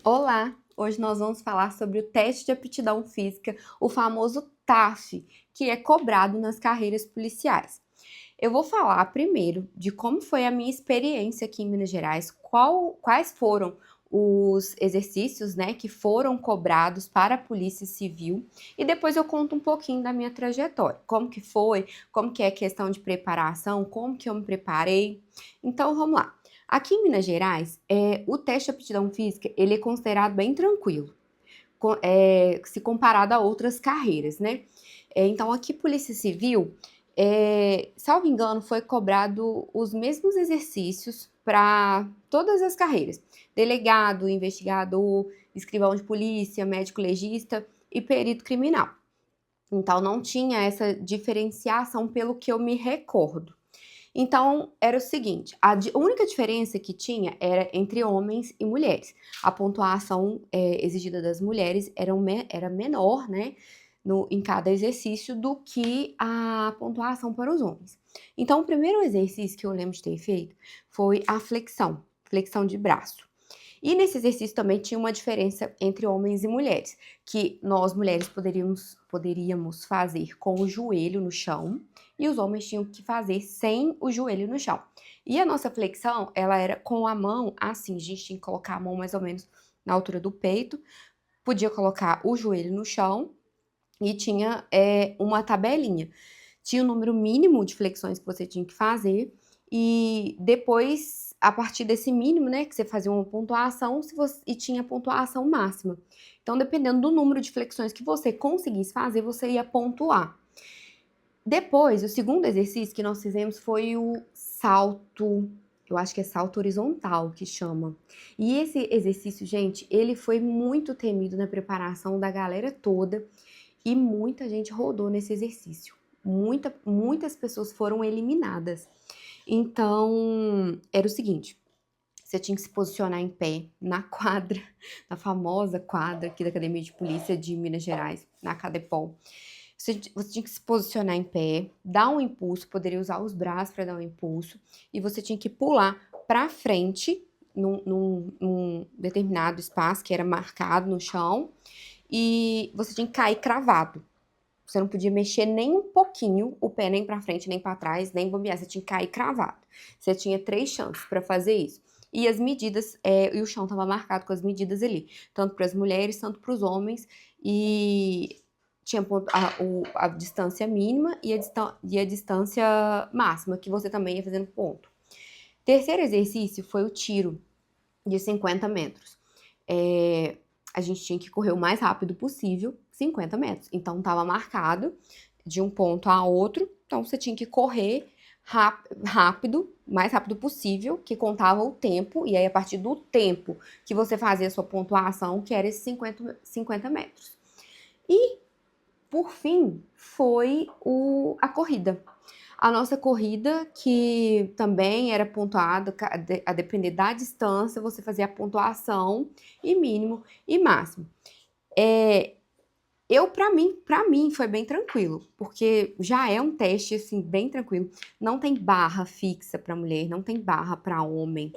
Olá! Hoje nós vamos falar sobre o teste de aptidão física, o famoso TAF, que é cobrado nas carreiras policiais. Eu vou falar primeiro de como foi a minha experiência aqui em Minas Gerais, quais foram os exercícios, né, que foram cobrados para a Polícia Civil e depois eu conto um pouquinho da minha trajetória, como que foi, como que é a questão de preparação, como que eu me preparei. Então vamos lá. Aqui em Minas Gerais, o teste de aptidão física ele é considerado bem tranquilo, se comparado a outras carreiras, né? Então aqui Polícia Civil, salvo engano, foi cobrado os mesmos exercícios para todas as carreiras: delegado, investigador, escrivão de polícia, médico legista e perito criminal. Então não tinha essa diferenciação pelo que eu me recordo. Então, era o seguinte, única diferença que tinha era entre homens e mulheres. A pontuação exigida das mulheres era menor, né, em cada exercício do que a pontuação para os homens. Então, o primeiro exercício que eu lembro de ter feito foi a flexão de braço. E nesse exercício também tinha uma diferença entre homens e mulheres, que nós mulheres poderíamos fazer com o joelho no chão e os homens tinham que fazer sem o joelho no chão. E a nossa flexão, ela era com a mão assim, a gente tinha que colocar a mão mais ou menos na altura do peito, podia colocar o joelho no chão e tinha uma tabelinha. Tinha o número mínimo de flexões que você tinha que fazer e depois, a partir desse mínimo, né, que você fazia uma pontuação e tinha pontuação máxima. Então, dependendo do número de flexões que você conseguisse fazer, você ia pontuar. Depois, o segundo exercício que nós fizemos foi o salto, eu acho que é salto horizontal que chama. E esse exercício, gente, ele foi muito temido na preparação da galera toda e muita gente rodou nesse exercício. Muitas pessoas foram eliminadas. Então, era o seguinte: você tinha que se posicionar em pé na quadra, na famosa quadra aqui da Academia de Polícia de Minas Gerais, na Cadepol. Você tinha que se posicionar em pé, dar um impulso, poderia usar os braços para dar um impulso, e você tinha que pular para frente num determinado espaço que era marcado no chão, e você tinha que cair cravado. Você não podia mexer nem um pouquinho o pé, nem para frente, nem para trás, nem bombear. Você tinha que cair cravado. Você tinha 3 chances para fazer isso. E as medidas, e o chão estava marcado com as medidas ali, tanto para as mulheres, tanto para os homens. E tinha a distância mínima e a distância máxima, que você também ia fazendo ponto. Terceiro exercício foi o tiro de 50 metros. A gente tinha que correr o mais rápido possível, 50 metros. Então, estava marcado de um ponto a outro. Então, você tinha que correr rápido, mais rápido possível, que contava o tempo. E aí, a partir do tempo que você fazia a sua pontuação, que era esses 50 metros. E, por fim, foi a corrida. A nossa corrida, que também era pontuada, a depender da distância, você fazia a pontuação e mínimo e máximo. Para mim foi bem tranquilo, porque já é um teste assim bem tranquilo. Não tem barra fixa para mulher, não tem barra para homem.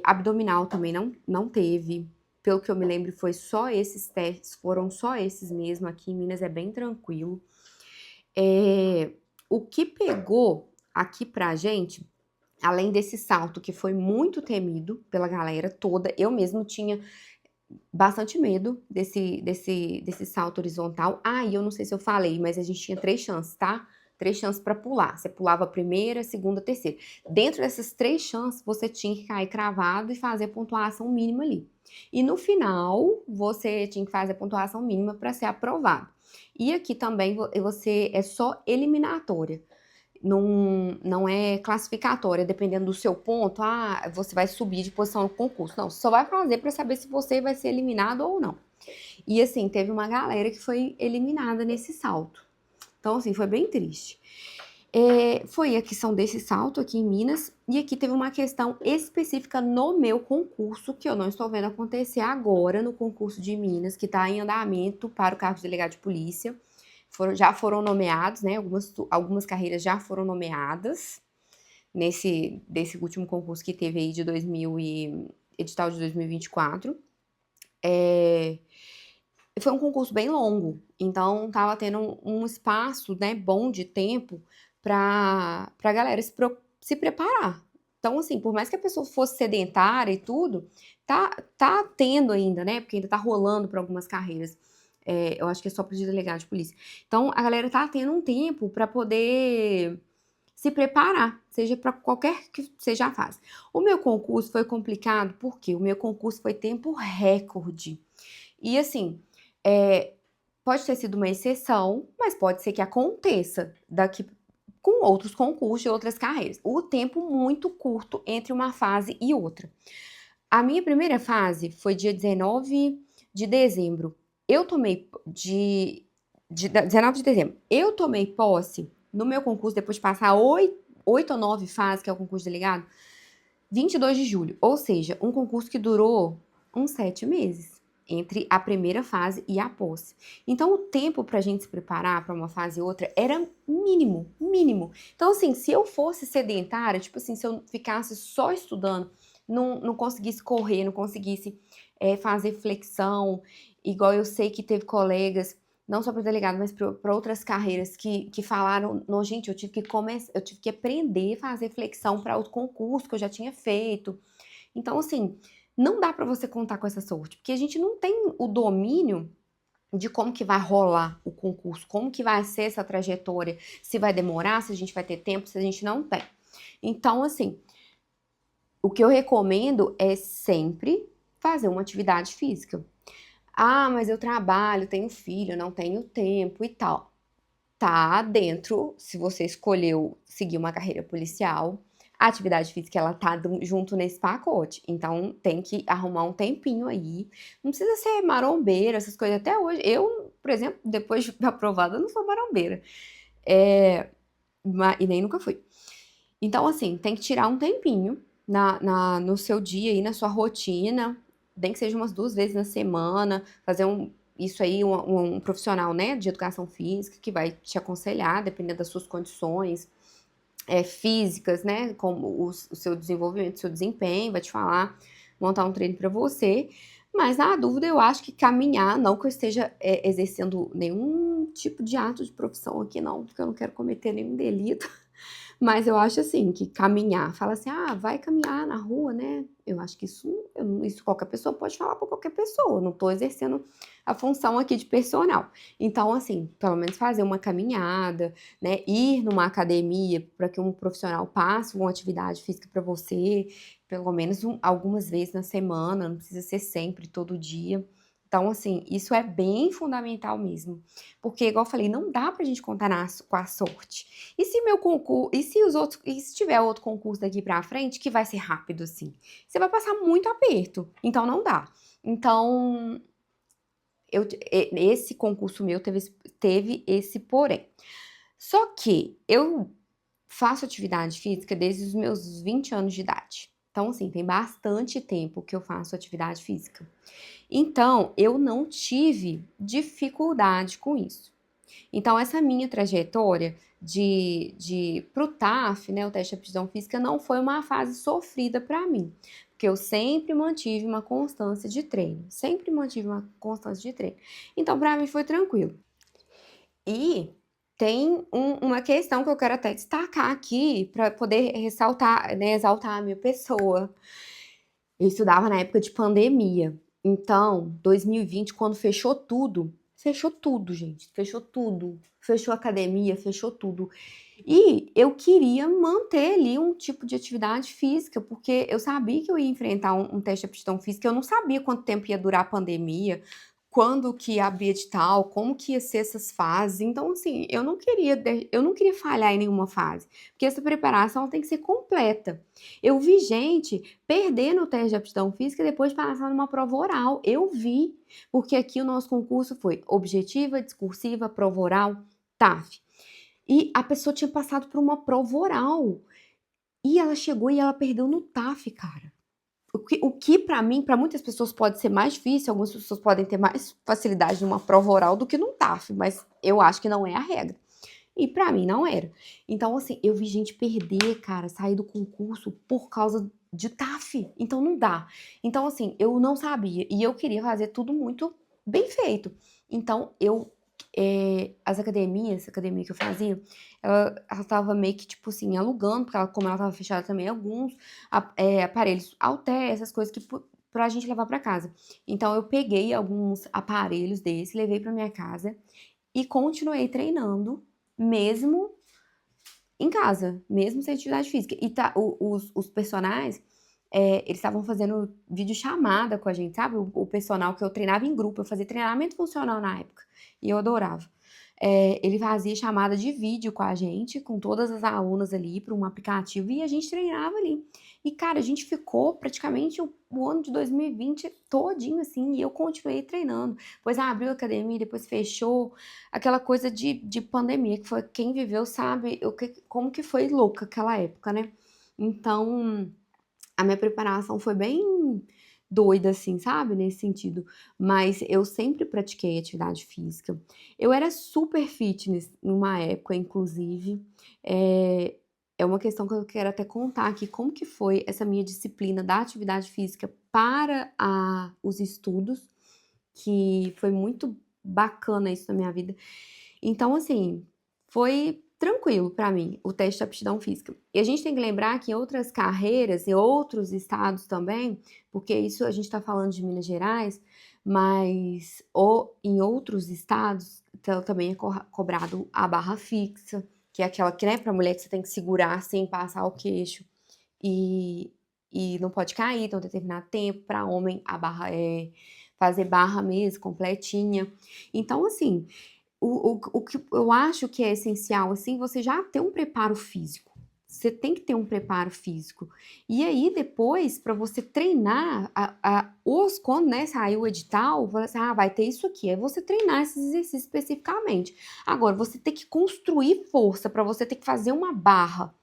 Abdominal também não teve. Pelo que eu me lembro, foi só esses testes, foram só esses mesmo. Aqui em Minas é bem tranquilo. O que pegou aqui pra gente, além desse salto que foi muito temido pela galera toda, eu mesmo tinha bastante medo desse salto horizontal. E eu não sei se eu falei, mas a gente tinha 3 chances, tá? 3 chances para pular. Você pulava a primeira, segunda, terceira. Dentro dessas 3 chances, você tinha que cair cravado e fazer a pontuação mínima ali. E no final, você tinha que fazer a pontuação mínima para ser aprovado. E aqui também você é só eliminatória. Não é classificatória, dependendo do seu ponto, você vai subir de posição no concurso. Não, você só vai fazer para saber se você vai ser eliminado ou não. E assim, teve uma galera que foi eliminada nesse salto. Então, assim, foi bem triste. Foi a questão desse salto aqui em Minas, e aqui teve uma questão específica no meu concurso, que eu não estou vendo acontecer agora no concurso de Minas, que está em andamento para o cargo de delegado de polícia. Já foram nomeados, né? Algumas carreiras já foram nomeadas desse último concurso que teve aí edital de 2024. Foi um concurso bem longo, então tava tendo um espaço, né, bom de tempo pra galera se preparar. Então, assim, por mais que a pessoa fosse sedentária e tudo, tá tendo ainda, né, porque ainda tá rolando para algumas carreiras. Eu acho que é só para delegado de polícia. Então, a galera tá tendo um tempo para poder se preparar, seja para qualquer que seja a fase. O meu concurso foi complicado porque o meu concurso foi tempo recorde. E assim, pode ter sido uma exceção, mas pode ser que aconteça daqui com outros concursos e outras carreiras. O tempo muito curto entre uma fase e outra. A minha primeira fase foi dia 19 de dezembro. Eu tomei 19 de dezembro. Eu tomei posse no meu concurso depois de passar 8 ou 9 fases, que é o concurso de delegado, 22 de julho. Ou seja, um concurso que durou uns 7 meses entre a primeira fase e a posse. Então, o tempo pra gente se preparar para uma fase e outra era mínimo, mínimo. Então, assim, se eu fosse sedentária, tipo assim, se eu ficasse só estudando, não conseguisse correr, não conseguisse fazer flexão, igual eu sei que teve colegas, não só para delegado, mas para outras carreiras que falaram, não, gente, eu tive que aprender a fazer flexão para outro concurso que eu já tinha feito. Então, assim, não dá para você contar com essa sorte, porque a gente não tem o domínio de como que vai rolar o concurso, como que vai ser essa trajetória, se vai demorar, se a gente vai ter tempo, se a gente não tem. Então, assim, o que eu recomendo é sempre fazer uma atividade física. Ah, mas eu trabalho, tenho filho, não tenho tempo e tal. Tá dentro, se você escolheu seguir uma carreira policial, a atividade física ela tá junto nesse pacote. Então tem que arrumar um tempinho aí. Não precisa ser marombeira, essas coisas. Até hoje, eu, por exemplo, depois de aprovada, não sou marombeira. E nem nunca fui. Então, assim, tem que tirar um tempinho no seu dia e na sua rotina, nem que seja umas 2 vezes na semana, fazer isso aí, um profissional, né, de educação física, que vai te aconselhar, dependendo das suas condições físicas, né, como o seu desenvolvimento, o seu desempenho, vai te falar, montar um treino para você. Mas na dúvida, eu acho que caminhar, não que eu esteja exercendo nenhum tipo de ato de profissão aqui, não, porque eu não quero cometer nenhum delito. Mas eu acho assim, que caminhar, fala assim, ah, vai caminhar na rua, né? Eu acho que isso qualquer pessoa pode falar para qualquer pessoa, não tô exercendo a função aqui de personal. Então, assim, pelo menos fazer uma caminhada, né? Ir numa academia para que um profissional passe uma atividade física para você, pelo menos algumas vezes na semana, não precisa ser sempre, todo dia. Então, assim, isso é bem fundamental mesmo. Porque, igual eu falei, não dá pra gente contar com a sorte. E se meu concurso, e se tiver outro concurso daqui pra frente, que vai ser rápido assim? Você vai passar muito aperto. Então, não dá. Então, esse concurso meu teve esse porém. Só que eu faço atividade física desde os meus 20 anos de idade. Então, assim, tem bastante tempo que eu faço atividade física. Então, eu não tive dificuldade com isso. Então, essa minha trajetória pro TAF, né, o teste de aptidão física, não foi uma fase sofrida para mim, porque eu sempre mantive uma constância de treino, sempre mantive uma constância de treino. Então, para mim foi tranquilo. E tem uma questão que eu quero até destacar aqui para poder ressaltar, né, exaltar a minha pessoa. Eu estudava na época de pandemia. Então, 2020, quando fechou tudo, gente. Fechou tudo. Fechou a academia, fechou tudo. E eu queria manter ali um tipo de atividade física, porque eu sabia que eu ia enfrentar um teste de aptidão física. Eu não sabia quanto tempo ia durar a pandemia, quando que ia abrir edital, como que ia ser essas fases. Então, assim, eu não queria falhar em nenhuma fase, porque essa preparação tem que ser completa. Eu vi gente perdendo o teste de aptidão física depois de passar numa prova oral. Eu vi, porque aqui o nosso concurso foi objetiva, discursiva, prova oral, TAF. E a pessoa tinha passado por uma prova oral. E ela chegou e ela perdeu no TAF, cara. O que para mim, para muitas pessoas pode ser mais difícil, algumas pessoas podem ter mais facilidade numa prova oral do que num TAF, mas eu acho que não é a regra. E pra mim não era. Então, assim, eu vi gente perder, cara, sair do concurso por causa de TAF, então não dá. Então, assim, eu não sabia e eu queria fazer tudo muito bem feito. Então, as academias, a academia que eu fazia, ela tava meio que, tipo assim, alugando, porque como ela tava fechada também, alguns aparelhos halter, essas coisas que pra gente levar pra casa. Então, eu peguei alguns aparelhos desses, levei pra minha casa e continuei treinando, mesmo em casa, mesmo sem atividade física. E os personagens, eles estavam fazendo videochamada com a gente, sabe? O personal que eu treinava em grupo, eu fazia treinamento funcional na época, e eu adorava. Ele fazia chamada de vídeo com a gente, com todas as alunas ali, para um aplicativo, e a gente treinava ali. E, cara, a gente ficou praticamente o ano de 2020 todinho, assim, e eu continuei treinando. Depois abriu a academia, depois fechou, aquela coisa de pandemia, que foi quem viveu sabe como que foi louca aquela época, né? Então, a minha preparação foi bem doida, assim, sabe, nesse sentido. Mas eu sempre pratiquei atividade física. Eu era super fitness numa época, inclusive. É uma questão que eu quero até contar aqui, como que foi essa minha disciplina da atividade física para os estudos, que foi muito bacana isso na minha vida. Então, assim, foi tranquilo para mim o teste de aptidão física. E a gente tem que lembrar que em outras carreiras, em outros estados também, porque isso a gente está falando de Minas Gerais, mas em outros estados também é cobrado a barra fixa, que é aquela que, né, para mulher que você tem que segurar sem passar o queixo e, e não pode cair, então determinado tempo. Para homem, a barra é fazer barra mesmo, completinha. Então, assim, o que eu acho que é essencial, assim, você já ter um preparo físico. Você tem que ter um preparo físico. E aí, depois, para você treinar, quando, né, saiu o edital, fala assim, vai ter isso aqui. É você treinar esses exercícios especificamente. Agora, você tem que construir força para você ter que fazer uma barra.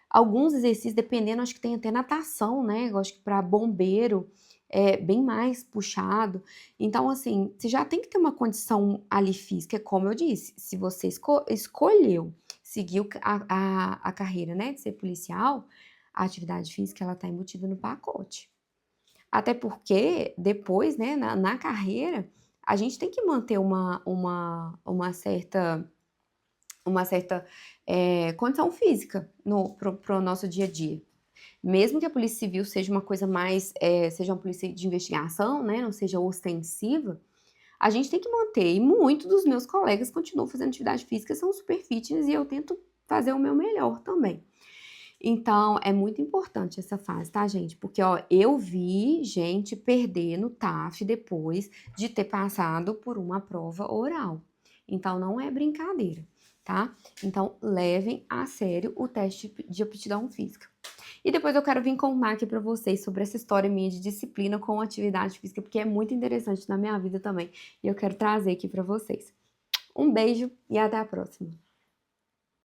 Alguns exercícios, dependendo, acho que tem até natação, né? Eu acho que para bombeiro é bem mais puxado. Então, assim, você já tem que ter uma condição ali física, como eu disse, se você escolheu seguir a carreira, né, de ser policial, a atividade física, ela tá embutida no pacote. Até porque, depois, né, na carreira, a gente tem que manter uma certa condição física pro nosso dia a dia. Mesmo que a polícia civil seja uma coisa mais, seja uma polícia de investigação, né, não seja ostensiva, a gente tem que manter. E muitos dos meus colegas continuam fazendo atividade física, são super fitness e eu tento fazer o meu melhor também. Então, é muito importante essa fase, tá, gente? Porque, ó, eu vi gente perder no TAF depois de ter passado por uma prova oral. Então, não é brincadeira, tá? Então, levem a sério o teste de aptidão física. E depois eu quero vir contar aqui pra vocês sobre essa história minha de disciplina com atividade física, porque é muito interessante na minha vida também. E eu quero trazer aqui pra vocês. Um beijo e até a próxima.